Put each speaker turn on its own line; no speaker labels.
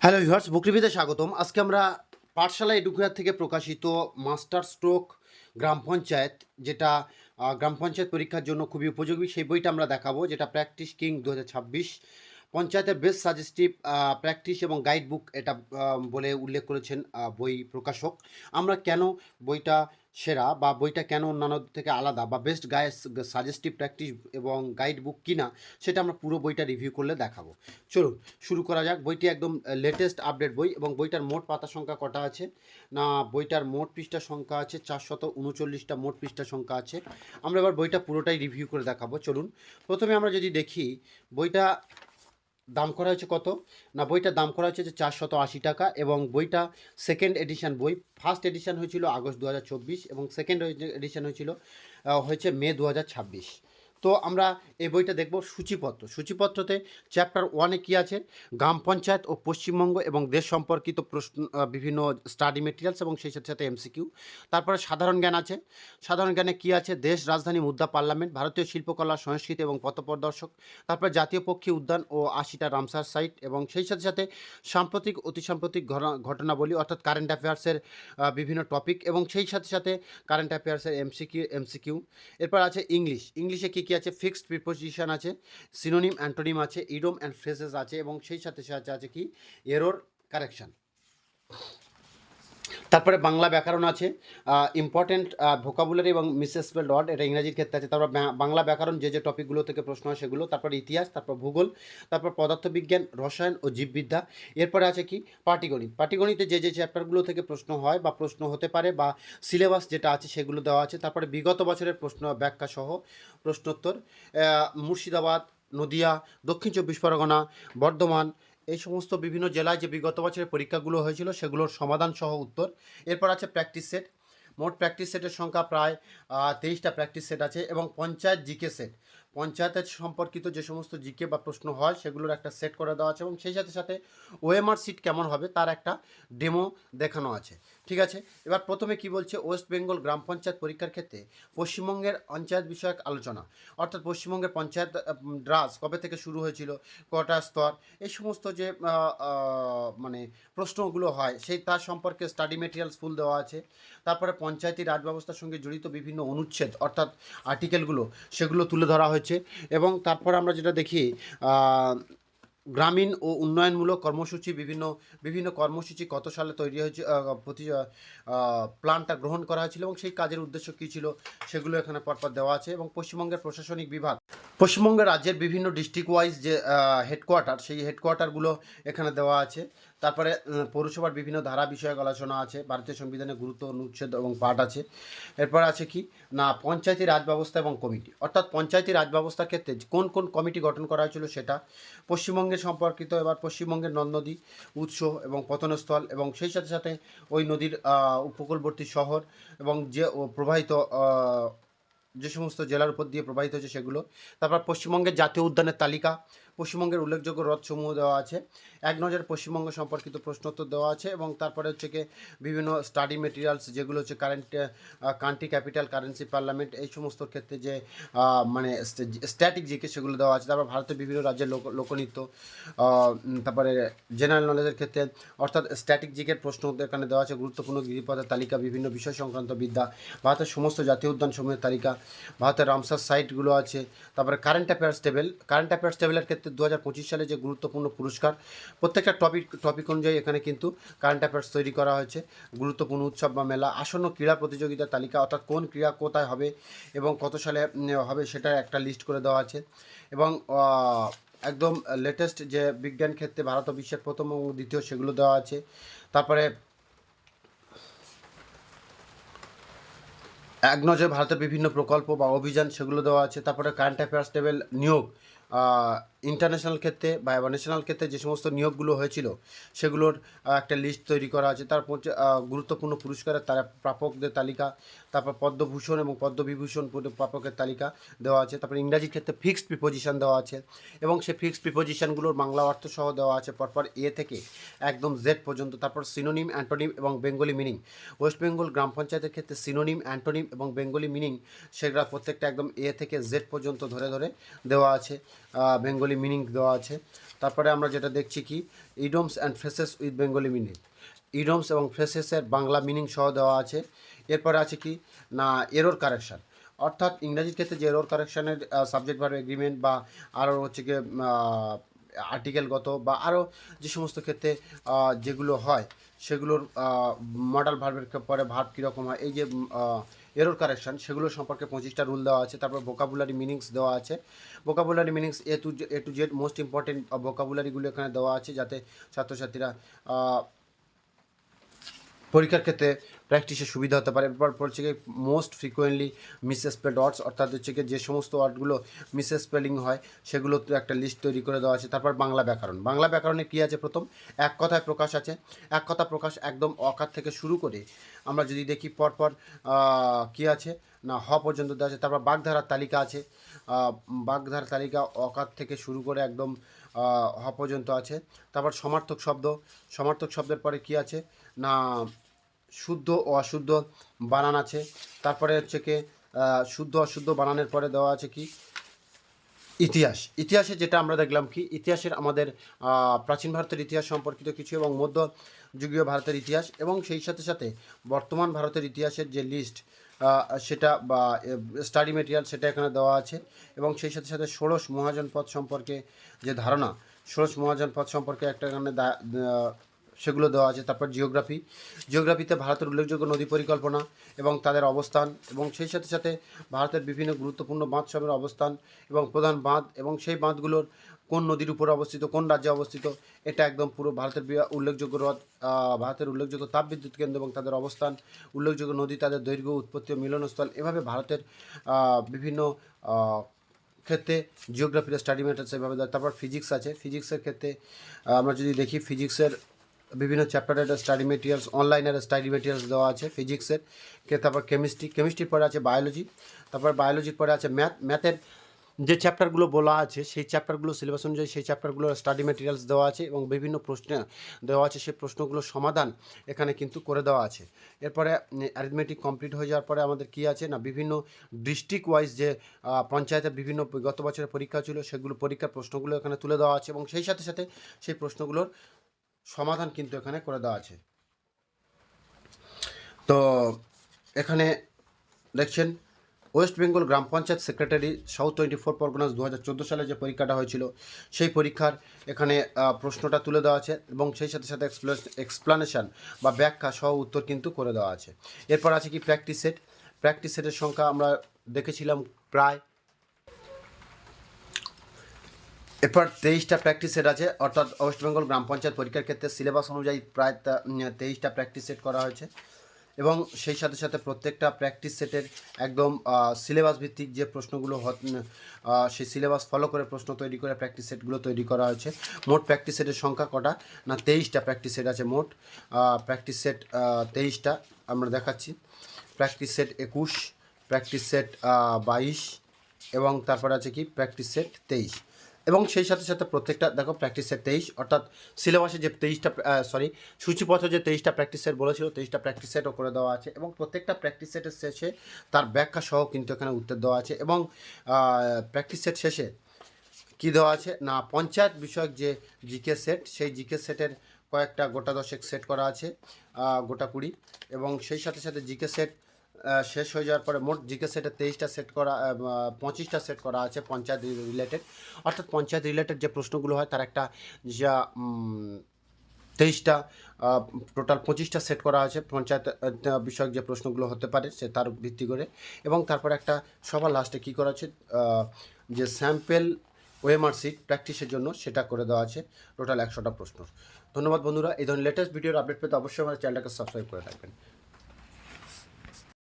Hello viewers, বুক রিভিউতে স্বাগতম। আজকে আমরা পাঠশালা এডুকেয়ার থেকে প্রকাশিত মাস্টার স্ট্রোক গ্রাম পঞ্চায়েত, যেটা গ্রাম পঞ্চায়েত পরীক্ষার জন্য খুবই উপযোগী, সেই বইটা আমরা দেখাবো, যেটা প্র্যাকটিস কিং 2026 পঞ্চায়েতের বেস্ট সাজেস্টিভ প্র্যাকটিস এবং গাইড বুক এটা বলে উল্লেখ করেছেন বই প্রকাশক। আমরা কেন বইটা সেরা বা বইটা কেন অন্যান্য থেকে আলাদা বা বেস্ট সাজেস্টিভ প্র্যাকটিস এবং গাইড বুক কিনা, সেটা আমরা পুরো বইটা রিভিউ করলে দেখাবো। চলুন শুরু করা যাক। বইটি একদম লেটেস্ট আপডেট বই এবং বইটার মোট পাতা সংখ্যা কটা আছে না, বইটার মোট পৃষ্ঠা সংখ্যা আছে 439টা, মোট পৃষ্ঠা সংখ্যা আছে। আমরা এবার বইটা পুরোটাই রিভিউ করে দেখাবো। চলুন প্রথমে আমরা যদি দেখি বইটা দাম করা হয়েছে কত না, বইটার দাম করা হয়েছে যে 480 টাকা এবং বইটা সেকেন্ড এডিশন বই। ফার্স্ট এডিশন হয়েছিল আগস্ট 2024 এবং সেকেন্ড এডিশন হয়েছে মে 2026। তো আমরা এই বইটা দেখব। সূচিপত্রতে চ্যাপ্টার 1-এ কী আছে, গ্রাম পঞ্চায়েত ও পশ্চিমবঙ্গ এবং দেশ সম্পর্কিত প্রশ্ন, বিভিন্ন স্টাডি মেটেরিয়ালস এবং সেই সাথে সাথে এমসিকিউ। তারপরে সাধারণ জ্ঞান আছে। সাধারণ জ্ঞানে কী আছে, দেশ, রাজধানী, মুদ্রা, পার্লামেন্ট, ভারতীয় শিল্পকলা, সংস্কৃতি এবং পথপ্রদর্শক। তারপরে জাতীয় পক্ষী উদ্যান ও 80টা রামসার সাইট এবং সেই সাথে সাথে সাম্প্রতিক অতি সাম্প্রতিক ঘটনাবলী অর্থাৎ কারেন্ট অ্যাফেয়ার্সের বিভিন্ন টপিক এবং সেই সাথে সাথে কারেন্ট অ্যাফেয়ার্সের এমসিকিউ। এরপর আছে ইংলিশে কী কী আছে, ফিক্সড প্রিপোজিশন আছে, সিনোনিম অ্যান্টোনিম আছে, ইডিয়ম অ্যান্ড ফ্রেজেস আছে এবং সেই সাথে সাথে আছে কি এরর কারেকশন। তারপরে বাংলা ব্যাকরণ আছে, ইম্পর্টেন্ট ভোকাবুলারি এবং মিসেসপেল ওয়ার্ড, এটা ইংরাজির ক্ষেত্রে আছে। তারপর বাংলা ব্যাকরণ যে টপিকগুলো থেকে প্রশ্ন হয় সেগুলো, তারপর ইতিহাস, তারপর ভূগোল, তারপর পদার্থবিজ্ঞান, রসায়ন ও জীববিদ্যা। এরপরে আছে কি পাটিগণিতে যে চ্যাপ্টারগুলো থেকে প্রশ্ন হয় বা প্রশ্ন হতে পারে বা সিলেবাস যেটা আছে সেগুলো দেওয়া আছে। তারপরে বিগত বছরের প্রশ্ন ব্যাখ্যা সহ প্রশ্নোত্তর, মুর্শিদাবাদ, নদিয়া, দক্ষিণ চব্বিশ পরগনা, বর্ধমান, এই সমস্ত বিভিন্ন জেলায় যে বিগত বছরের পরীক্ষাগুলো হয়েছিল সেগুলোর সমাধান সহ উত্তর। এরপর আছে প্র্যাকটিস সেট। মোট প্র্যাকটিস সেটের সংখ্যা প্রায় 23টা প্র্যাকটিস সেট আছে এবং পঞ্চায়েত জিকে সেট, পঞ্চায়েতের সম্পর্কিত যে সমস্ত জিকে বা প্রশ্ন হয় সেগুলোর একটা সেট করে দেওয়া আছে এবং সেই সাথে সাথে ওএমআর সিট কেমন হবে তার একটা ডেমো দেখানো আছে। ঠিক আছে, এবার প্রথমে কি বলছে, ওয়েস্ট বেঙ্গল গ্রাম পঞ্চায়েত পরীক্ষার ক্ষেত্রে পশ্চিমবঙ্গের পঞ্চায়েত বিষয়ক আলোচনা, অর্থাৎ পশ্চিমবঙ্গের পঞ্চায়েত রাজ কবে থেকে শুরু হয়েছিল, কটা স্তর, এই সমস্ত যে মানে প্রশ্নগুলো হয় সেই তার সম্পর্কে স্টাডি মেটেরিয়ালস ফুল দেওয়া আছে। তারপরে পঞ্চায়েতি রাজ ব্যবস্থার সঙ্গে জড়িত বিভিন্ন অনুচ্ছেদ অর্থাৎ আর্টিকেলগুলো সেগুলো তুলে ধরা হয়েছে এবং তারপর আমরা যেটা দেখি গ্রামীণ ও উন্নয়নমূলক কর্মসূচি, বিভিন্ন বিভিন্ন কর্মসূচি কত সালে তৈরি হয়েছে, প্ল্যানটা গ্রহণ করা হয়েছিল এবং সেই কাজের উদ্দেশ্য কী ছিল সেগুলো এখানে পরপর দেওয়া আছে। এবং পশ্চিমবঙ্গের প্রশাসনিক বিভাগ, পশ্চিমবঙ্গের রাজ্যের বিভিন্ন ডিস্ট্রিক্ট ওয়াইজ যে হেডকোয়ার্টার, সেই হেডকোয়ার্টারগুলো এখানে দেওয়া আছে। তারপরে পৌরসভার বিভিন্ন ধারা বিষয়ক আলোচনা আছে, ভারতীয় সংবিধানের গুরুত্ব, অনুচ্ছেদ এবং পাঠ আছে। এরপর আছে কি না, পঞ্চায়েতি রাজ ব্যবস্থা এবং কমিটি, অর্থাৎ পঞ্চায়েতি রাজ ব্যবস্থার ক্ষেত্রে কোন কোন কমিটি গঠন করা হয়েছিল সেটা, পশ্চিমবঙ্গের সম্পর্কিত, এবার পশ্চিমবঙ্গের নদ নদী, উৎস এবং পতনস্থল এবং সেই সাথে সাথে ওই নদীর উপকূলবর্তী শহর এবং যে প্রবাহিত যে সমস্ত জেলার উপর দিয়ে প্রবাহিত হচ্ছে সেগুলো। তারপর পশ্চিমবঙ্গের জাতীয় উদ্যানের তালিকা, পশ্চিমবঙ্গের উল্লেখযোগ্য হ্রদসমূহ দেওয়া আছে, এক নজর পশ্চিমবঙ্গ সম্পর্কিত প্রশ্নোত্তর দেওয়া আছে এবং তারপরে হচ্ছে কি বিভিন্ন স্টাডি মেটেরিয়ালস যেগুলো হচ্ছে কান্ট্রি ক্যাপিটাল, কারেন্সি, পার্লামেন্ট, এই সমস্ত ক্ষেত্রে যে মানে স্ট্যাটিক জিকে সেগুলো দেওয়া আছে। তারপর ভারতের বিভিন্ন রাজ্যের লোকনৃত্য, তারপরে জেনারেল নলেজের ক্ষেত্রে অর্থাৎ স্ট্যাটিক জিকের প্রশ্ন এখানে দেওয়া আছে, গুরুত্বপূর্ণ গিরিপথের তালিকা, বিভিন্ন বিষয় সংক্রান্ত বিদ্যা, ভারতের সমস্ত জাতীয় উদ্যানসমূহের তালিকা, ভারতের রামসার সাইটগুলো আছে। তারপরে কারেন্ট অ্যাফেয়ার্স টেবিলের ক্ষেত্রে 2025 সালে যে গুরুত্বপূর্ণ পুরস্কার, প্রত্যেকটা টপিক অনুযায়ী এখানে কিন্তু কারেন্ট অ্যাফেয়ার্স তৈরি করা হয়েছে। গুরুত্বপূর্ণ উৎসব বা মেলা, আসন্ন ক্রীড়া প্রতিযোগিতার তালিকা, অর্থাৎ কোন ক্রীড়া কোথায় হবে এবং কত সালে হবে সেটা একটা লিস্ট করে দেওয়া আছে। এবং একদম লেটেস্ট যে বিজ্ঞান ক্ষেত্রে ভারত ও বিশ্বের প্রথম এবং দ্বিতীয় সেগুলো দেওয়া আছে। তারপরে এক নজরে ভারতের বিভিন্ন প্রকল্প বা অভিযান সেগুলো দেওয়া আছে। তারপরে কারেন্ট অ্যাফেয়ার্স টেবিল, নিয়োগ, ইন্টারন্যাশনাল ক্ষেত্রে বা ন্যাশনাল ক্ষেত্রে যে সমস্ত নিয়োগগুলো হয়েছিল সেগুলোর একটা লিস্ট তৈরি করা আছে। তারপর গুরুত্বপূর্ণ পুরস্কারের তারা প্রাপকদের তালিকা, তারপর পদ্মভূষণ এবং পদ্মবিভূষণ প্রাপকের তালিকা দেওয়া আছে। তারপর ইংরাজির ক্ষেত্রে ফিক্সড প্রিপোজিশন দেওয়া আছে এবং সেই ফিক্সড প্রিপোজিশনগুলোর বাংলা অর্থ সহ দেওয়া আছে পরপর এ থেকে একদম জেড পর্যন্ত। তারপর সিনোনিম, অ্যান্টোনিম এবং বেঙ্গলি মিনিং, ওয়েস্ট বেঙ্গল গ্রাম পঞ্চায়েতের ক্ষেত্রে সিনোনিম, অ্যান্টোনিম এবং বেঙ্গলি মিনিং সেগুলো প্রত্যেকটা একদম এ থেকে জেড পর্যন্ত ধরে ধরে দেওয়া আছে। বেঙ্গলি বেঙ্গলি মিনিং দেওয়া আছে। তারপরে আমরা যেটা দেখছি কি idioms and phrases with Bengali meaning, idioms এবং ফ্রেসেসের বাংলা মিনিং সহ দেওয়া আছে। এরপরে আছে কি না এরর কারেকশান, অর্থাৎ ইংরাজির ক্ষেত্রে যে এরর কারেকশানের সাবজেক্ট ভার্ব এগ্রিমেন্ট বা আরও হচ্ছে গিয়ে আর্টিকেলগত বা আরও যে সমস্ত ক্ষেত্রে যেগুলো হয় সেগুলোর মডাল ভার্বের পরে ভার্ব কীরকম হয়, এই যে এরর কারেকশান সেগুলো সম্পর্কে 25টা রুল দেওয়া আছে। তারপর ভোকাবুলারি মিনিংস দেওয়া আছে। Vocabulary meanings A to Z most important ভোকাবুলারিগুলো এখানে দেওয়া আছে, যাতে ছাত্রছাত্রীরা পরীক্ষার ক্ষেত্রে প্র্যাকটিসে সুবিধা হতে পারে। এরপর পড়ছে কি মোস্ট ফ্রিকোয়েন্টলি মিসস্পেলড ওয়ার্ডস, অর্থাৎ হচ্ছে কি যে সমস্ত ওয়ার্ডগুলো মিসস্পেলিং হয় সেগুলো তো একটা লিস্ট তৈরি করে দেওয়া আছে। তারপর বাংলা ব্যাকরণ, বাংলা ব্যাকরণে কী আছে, প্রথম এক কথায় প্রকাশ আছে। এক কথা প্রকাশ একদম অকার থেকে শুরু করে আমরা যদি দেখি পরপর কী আছে না হ পর্যন্ত দেওয়া আছে। তারপর বাগধারার তালিকা আছে, বাগধারার তালিকা অকার থেকে শুরু করে একদম হ পর্যন্ত আছে। তারপর সমার্থক শব্দ, সমার্থক শব্দের পরে কী আছে না শুদ্ধ ও অশুদ্ধ বানান আছে। তারপরে হচ্ছে কি শুদ্ধ অশুদ্ধ বানানের পরে দেওয়া আছে কি ইতিহাস, ইতিহাসে যেটা আমরা দেখলাম কি ইতিহাসের আমাদের প্রাচীন ভারতের ইতিহাস সম্পর্কিত কিছু এবং মধ্যযুগীয় ভারতের ইতিহাস এবং সেই সাথে সাথে বর্তমান ভারতের ইতিহাসের যে লিস্ট সেটা বা স্টাডি মেটেরিয়াল সেটা এখানে দেওয়া আছে। এবং সেই সাথে সাথে ষোড়শ মহাজনপদ সম্পর্কে যে ধারণা, ষোড়শ মহাজনপদ সম্পর্কে একটা এখানে সেগুলো দেওয়া আছে। তারপর জিওগ্রাফি, জিওগ্রাফিতে ভারতের উল্লেখযোগ্য নদী পরিকল্পনা এবং তাদের অবস্থান এবং সেই সাথে সাথে ভারতের বিভিন্ন গুরুত্বপূর্ণ বাঁধসমূহের অবস্থান এবং প্রধান বাঁধ এবং সেই বাঁধগুলোর কোন নদীর উপরে অবস্থিত, কোন রাজ্যে অবস্থিত, এটা একদম পুরো ভারতের উল্লেখযোগ্য হ্রদ, ভারতের উল্লেখযোগ্য তাপবিদ্যুৎ কেন্দ্র এবং তাদের অবস্থান, উল্লেখযোগ্য নদী, তাদের দৈর্ঘ্য, উৎপত্তি ও মিলনস্থল, এভাবে ভারতের বিভিন্ন ক্ষেত্রে জিওগ্রাফির স্টাডি ম্যাটার্স এভাবে দেয়। তারপর ফিজিক্স আছে, ফিজিক্সের ক্ষেত্রে আমরা যদি দেখি ফিজিক্সের বিভিন্ন চ্যাপ্টারের স্টাডি মেটেরিয়ালস, অনলাইনের স্টাডি মেটেরিয়ালস দেওয়া আছে ফিজিক্সের। তারপর কেমিস্ট্রি, কেমিস্ট্রির পরে আছে বায়োলজি, তারপর বায়োলজির পরে আছে ম্যাথ, ম্যাথের যে চ্যাপ্টারগুলো বলা আছে সেই চ্যাপ্টারগুলো সিলেবাস অনুযায়ী সেই চ্যাপ্টারগুলোর স্টাডি মেটেরিয়ালস দেওয়া আছে এবং বিভিন্ন প্রশ্ন দেওয়া আছে, সেই প্রশ্নগুলোর সমাধান এখানে কিন্তু করে দেওয়া আছে। এরপরে অ্যারিথমেটিক কমপ্লিট হয়ে যাওয়ার পরে আমাদের কী আছে না বিভিন্ন ডিস্ট্রিক্ট ওয়াইজ যে পঞ্চায়েতের বিভিন্ন গত বছরের পরীক্ষা ছিল সেগুলো পরীক্ষার প্রশ্নগুলো এখানে তুলে দেওয়া আছে এবং সেই সাথে সাথে সেই প্রশ্নগুলোর সমাধান কিন্তু এখানে করে দেওয়া আছে। তো এখানে দেখছেন ওয়েস্ট বেঙ্গল গ্রাম পঞ্চায়েত সেক্রেটারি সাউথ 24 পরগনাস 2014 সালে যে পরীক্ষাটা হয়েছিল সেই পরীক্ষার এখানে প্রশ্নটা তুলে দেওয়া আছে এবং সেই সাথে সাথে এক্সপ্লানেশান বা ব্যাখ্যা সহ উত্তর কিন্তু করে দেওয়া আছে। এরপর আছে কি প্র্যাকটিস সেট, প্র্যাকটিস সেটের সংখ্যা আমরা দেখেছিলাম প্রায়, এরপর 23টা প্র্যাকটিস সেট আছে, অর্থাৎ ওয়েস্ট বেঙ্গল গ্রাম পঞ্চায়েত পরীক্ষার ক্ষেত্রে সিলেবাস অনুযায়ী প্রায় 23টা প্র্যাকটিস সেট করা হয়েছে এবং সেই সাথে সাথে প্রত্যেকটা প্র্যাকটিস সেটের একদম সিলেবাস ভিত্তিক যে প্রশ্নগুলো সেই সিলেবাস ফলো করে প্রশ্ন তৈরি করে প্র্যাকটিস সেটগুলো তৈরি করা হয়েছে। মোট প্র্যাকটিস সেটের সংখ্যা কটা না 23টা প্র্যাকটিস সেট আছে মোট। প্র্যাকটিস সেট 23টা আমরা দেখাচ্ছি, প্র্যাকটিস সেট 21, প্র্যাকটিস সেট 22 এবং তারপর আছে কি প্র্যাকটিস সেট 23 এবং সেই সাথে সাথে প্রত্যেকটা দেখো প্র্যাকটিস সেট 23, অর্থাৎ সিলেবাসে যে 23টা সূচিপত্র যে 23টা প্র্যাকটিস সেট বলেছিল 23টা প্র্যাকটিস সেটও করে দেওয়া আছে এবং প্রত্যেকটা প্র্যাকটিস সেটের শেষে তার ব্যাখ্যা সহ কিন্তু এখানে উত্তর দেওয়া আছে। এবং প্র্যাকটিস সেট শেষে কী দেওয়া আছে না পঞ্চায়েত বিষয়ক যে জিকে সেট, সেই জিকে সেটের কয়েকটা গোটা 10 সেট করা আছে, গোটা 20 এবং সেই সাথে সাথে জিকে সেট শেষ হয়ে যাওয়ার পরে মোট জিকে সেটে 23টা সেট করা 25টা সেট করা আছে পঞ্চায়েত রিলেটেড, অর্থাৎ পঞ্চায়েত রিলেটেড যে প্রশ্নগুলো হয় তার একটা যা 23টা টোটাল 25টা সেট করা আছে পঞ্চায়েত বিষয়ক যে প্রশ্নগুলো হতে পারে সে তার ভিত্তি করে। এবং তারপর একটা সবার লাস্টে কী করা আছে যে স্যাম্পেল ওএমআর শিট প্র্যাকটিসের জন্য সেটা করে দেওয়া আছে টোটাল 100টা প্রশ্ন। ধন্যবাদ বন্ধুরা, এই ধরনের লেটেস্ট ভিডিওর আপডেট পেতে অবশ্যই আমাদের চ্যানেলটাকে সাবস্ক্রাইব করে রাখবেন।